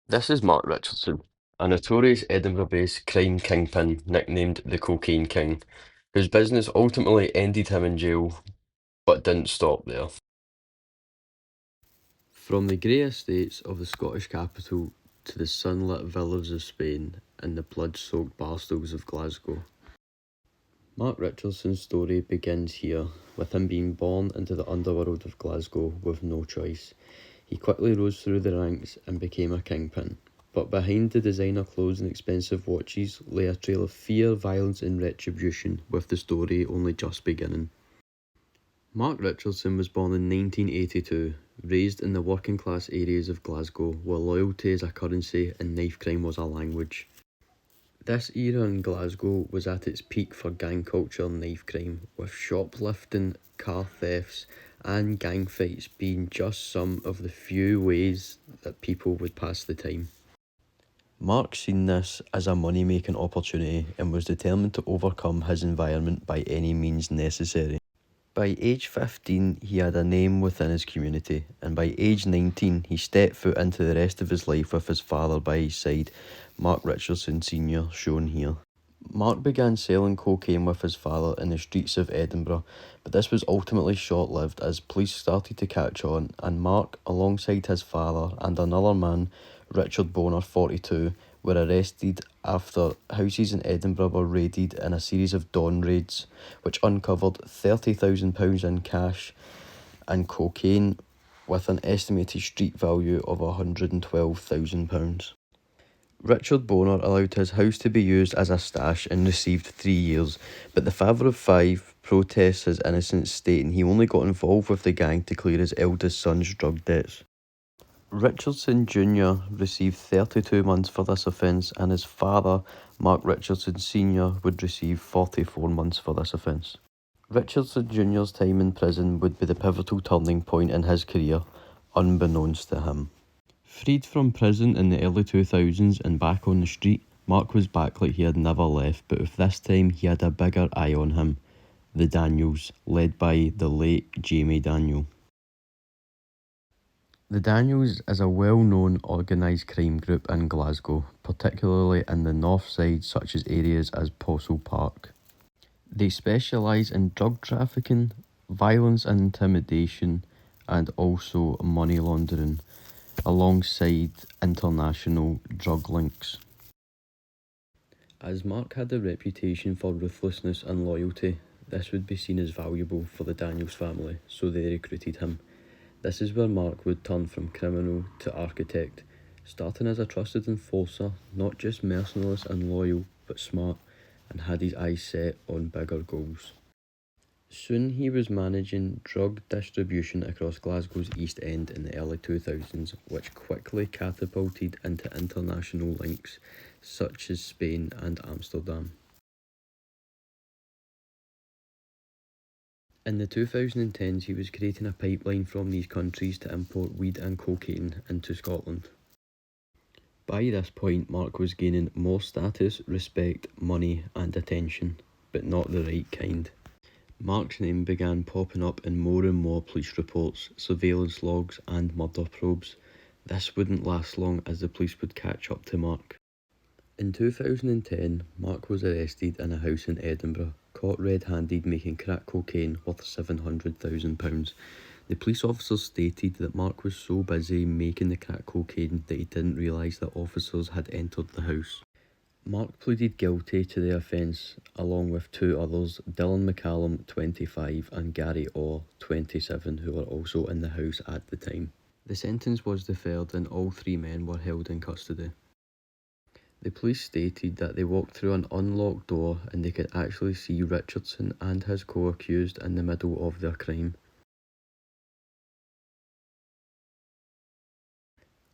This is Mark Richardson, a notorious Edinburgh-based crime kingpin nicknamed the Cocaine King, whose business ultimately ended him in jail, but didn't stop there. From the grey estates of the Scottish capital to the sunlit villas of Spain and the blood-soaked barstools of Glasgow, Mark Richardson's story begins here, with him being born into the underworld of Glasgow with no choice. He quickly rose through the ranks and became a kingpin. But behind the designer clothes and expensive watches lay a trail of fear, violence, and retribution, with the story only just beginning. Mark Richardson was born in 1982, raised in the working class areas of Glasgow, where loyalty is a currency and knife crime was a language. This era in Glasgow was at its peak for gang culture and knife crime, with shoplifting, car thefts, and gang fights being just some of the few ways that people would pass the time. Mark seen this as a money-making opportunity and was determined to overcome his environment by any means necessary. By age 15, he had a name within his community, and by age 19, he stepped foot into the rest of his life with his father by his side, Mark Richardson Sr., shown here. Mark began selling cocaine with his father in the streets of Edinburgh, but this was ultimately short-lived as police started to catch on, and Mark, alongside his father and another man, Richard Bonner, 42, were arrested after houses in Edinburgh were raided in a series of dawn raids, which uncovered £30,000 in cash and cocaine with an estimated street value of £112,000. Richard Bonner allowed his house to be used as a stash and received 3 years, but the father of five protests his innocence, stating he only got involved with the gang to clear his eldest son's drug debts. Richardson Jr. received 32 months for this offence, and his father, Mark Richardson Sr., would receive 44 months for this offence. Richardson Jr.'s time in prison would be the pivotal turning point in his career, unbeknownst to him. Freed from prison in the early 2000s and back on the street, Mark was back like he had never left, but with this time he had a bigger eye on him, the Daniels, led by the late Jamie Daniel. The Daniels is a well-known organised crime group in Glasgow, particularly in the north side, such as areas as Postle Park. They specialise in drug trafficking, violence and intimidation, and also money laundering, alongside international drug links. As Mark had a reputation for ruthlessness and loyalty, this would be seen as valuable for the Daniels family, so they recruited him. This is where Mark would turn from criminal to architect, starting as a trusted enforcer, not just merciless and loyal, but smart, and had his eyes set on bigger goals. Soon he was managing drug distribution across Glasgow's East End in the early 2000s, which quickly catapulted into international links such as Spain and Amsterdam. In the 2010s, he was creating a pipeline from these countries to import weed and cocaine into Scotland. By this point, Mark was gaining more status, respect, money, and attention, but not the right kind. Mark's name began popping up in more and more police reports, surveillance logs, and murder probes. This wouldn't last long as the police would catch up to Mark. In 2010, Mark was arrested in a house in Edinburgh, caught red-handed making crack cocaine worth £700,000. The police officers stated that Mark was so busy making the crack cocaine that he didn't realise that officers had entered the house. Mark pleaded guilty to the offence, along with two others, Dylan McCallum, 25, and Gary Orr, 27, who were also in the house at the time. The sentence was deferred and all three men were held in custody. The police stated that they walked through an unlocked door and they could actually see Richardson and his co-accused in the middle of their crime.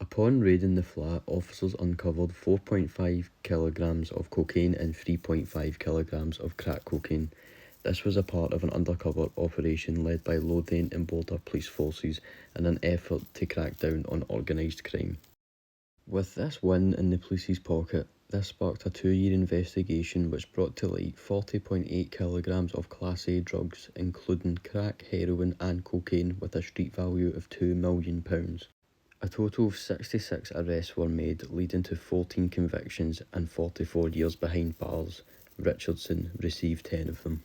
Upon raiding the flat, officers uncovered 4.5 kilograms of cocaine and 3.5 kilograms of crack cocaine. This was a part of an undercover operation led by Lothian and Border police forces in an effort to crack down on organised crime. With this win in the police's pocket, this sparked a 2-year investigation which brought to light 40.8 kilograms of Class A drugs, including crack, heroin and cocaine with a street value of £2 million. A total of 66 arrests were made, leading to 14 convictions and 44 years behind bars. Richardson received 10 of them.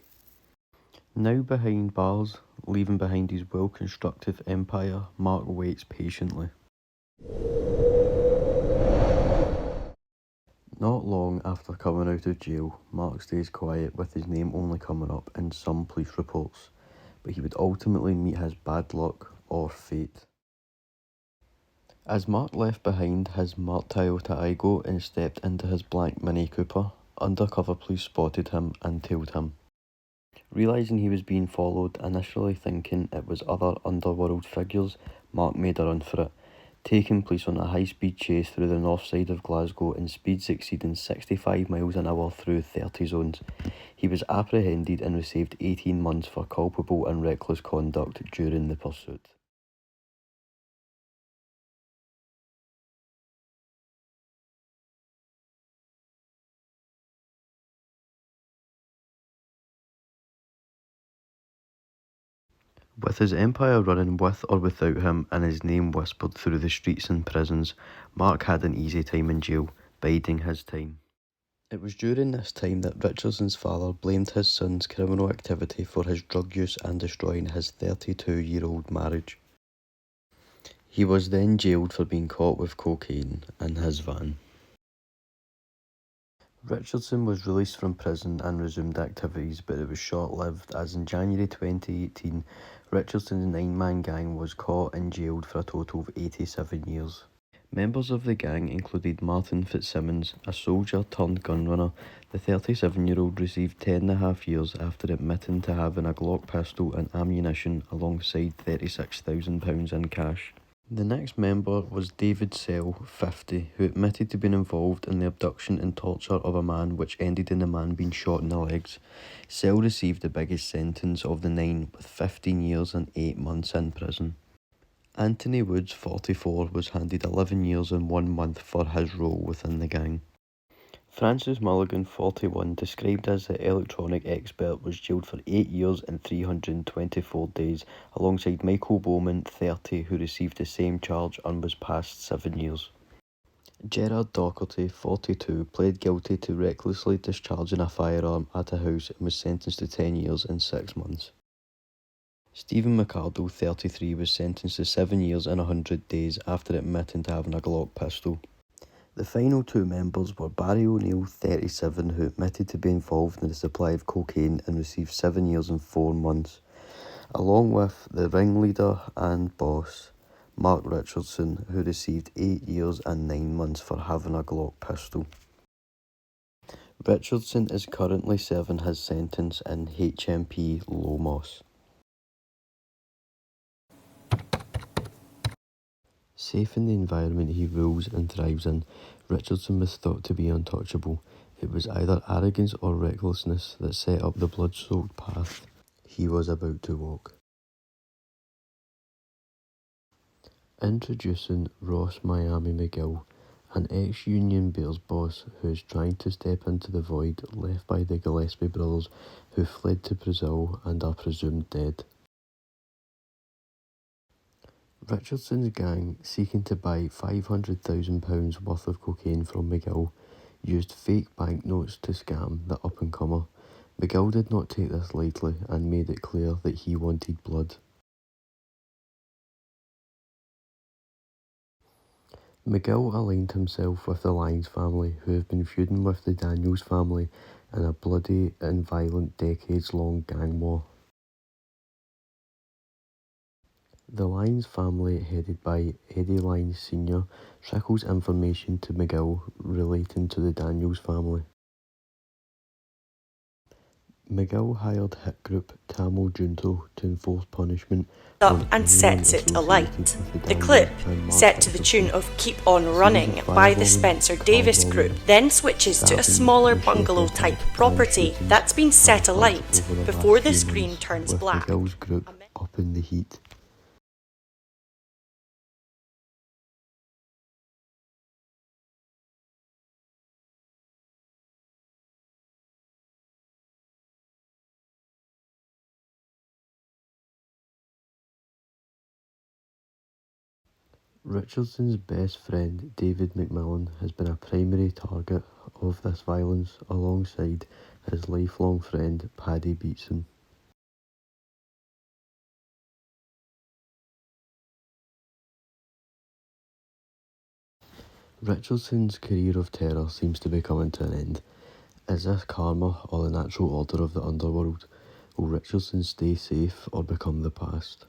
Now behind bars, leaving behind his well-constructed empire, Mark waits patiently. Not long after coming out of jail, Mark stays quiet, with his name only coming up in some police reports, but he would ultimately meet his bad luck or fate. As Mark left behind his Martile Taigo and stepped into his black Mini Cooper, undercover police spotted him and tailed him. Realising he was being followed, initially thinking it was other underworld figures, Mark made a run for it, taking police on a high-speed chase through the north side of Glasgow in speeds exceeding 65 miles an hour through 30 zones. He was apprehended and received 18 months for culpable and reckless conduct during the pursuit. With his empire running with or without him and his name whispered through the streets and prisons, Mark had an easy time in jail, biding his time. It was during this time that Richardson's father blamed his son's criminal activity for his drug use and destroying his 32-year-old marriage. He was then jailed for being caught with cocaine in his van. Richardson was released from prison and resumed activities, but it was short-lived, as in January 2018, Richardson's nine-man gang was caught and jailed for a total of 87 years. Members of the gang included Martin Fitzsimmons, a soldier turned gunrunner. The 37-year-old received 10.5 years after admitting to having a Glock pistol and ammunition alongside £36,000 in cash. The next member was David Sell, 50, who admitted to being involved in the abduction and torture of a man, which ended in the man being shot in the legs. Sell received the biggest sentence of the 9, with 15 years and 8 months in prison. Anthony Woods, 44, was handed 11 years and 1 month for his role within the gang. Francis Mulligan, 41, described as the electronic expert, was jailed for 8 years and 324 days, alongside Michael Bowman, 30, who received the same charge and was passed 7 years. Gerard Docherty, 42, pled guilty to recklessly discharging a firearm at a house and was sentenced to 10 years and 6 months. Stephen McArdle, 33, was sentenced to 7 years and 100 days after admitting to having a Glock pistol. The final two members were Barry O'Neill, 37, who admitted to be involved in the supply of cocaine and received 7 years and 4 months, along with the ringleader and boss, Mark Richardson, who received 8 years and 9 months for having a Glock pistol. Richardson is currently serving his sentence in HMP Lomos. Safe in the environment he rules and thrives in, Richardson was thought to be untouchable. It was either arrogance or recklessness that set up the blood-soaked path he was about to walk. Introducing Ross Miami McGill, an ex-Union Bears boss who is trying to step into the void left by the Gillespie brothers, who fled to Brazil and are presumed dead. Richardson's gang, seeking to buy £500,000 worth of cocaine from McGill, used fake banknotes to scam the up-and-comer. McGill did not take this lightly and made it clear that he wanted blood. McGill aligned himself with the Lyons family, who have been feuding with the Daniels family in a bloody and violent decades-long gang war. The Lyons family, headed by Eddie Lyons Sr., trickles information to McGill relating to the Daniels family. McGill hired hit group Tamil Junto to enforce punishment up on and anyone sets it associated alight. with The Daniels clip, and Mark set to the Richardson. tune of Keep On Running by the Spencer Davis Group, then switches to a Stabbing, smaller and bungalow-type shotgun property shootings that's been set have alight occurred over the before last the few screen months, turns with black. McGill's group up in the heat. Richardson's best friend, David McMillan, has been a primary target of this violence alongside his lifelong friend, Paddy Beatson. Richardson's career of terror seems to be coming to an end. Is this karma or the natural order of the underworld? Will Richardson stay safe or become the past?